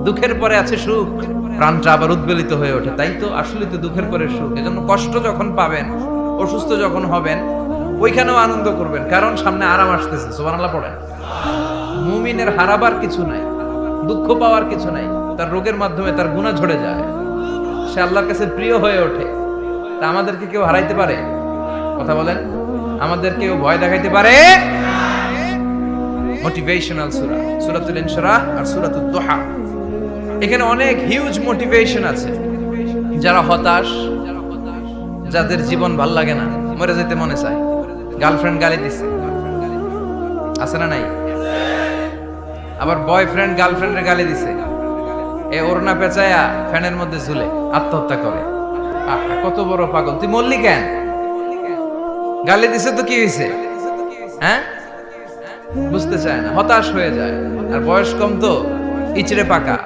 দুঃখের পরে আছে সুখ, প্রাণটা আবার উদ্বেলিত হয়ে ওঠে। তাই তো, আসলে তো দুঃখের পরে সুখ। এজন্য কষ্ট যখন পাবেন, অসুস্থ যখন হবেন, ওইখানেও আনন্দ করবেন, কারণ সামনে আরাম আসতেছে। সুবহানাল্লাহ পড়েন। মুমিনের হারাবার কিছু নাই, দুঃখ পাওয়ার কিছু নাই। তার রোগের মাধ্যমে তার গুনাহ ঝরে যায়, সে আল্লাহর কাছে প্রিয় হয়ে ওঠে। তা আমাদেরকে কেউ হারাইতে পারে? কথা বলেন, আমাদের কেউ ভয় দেখাইতে পারে? মোটিভেশনাল সূরা, সূরাতুল ইনশিরাহ আর সূরাতুদ দুহা। এখানে অনেক হিউজ মোটিভেশন আছে। যারা হতাশ, যাদের জীবন ভাল লাগে না, মরে যেতে মনে চায়, গার্লফ্রেন্ড গালি দিছে, আছে না নাই? আবার বয়ফ্রেন্ড গার্লফ্রেন্ডের গালি দিছে, এ ওড়না পেঁচায়া ফ্যানের মধ্যে ঝুলে আত্মহত্যা করে। কত বড় পাগল! তুই মরলি কেন? গালি দিছে তো কি হয়েছে? হ্যাঁ, বুঝতে চায় না, হতাশ হয়ে যায়। আর বয়স কম তো, ইচড়ে পাকা।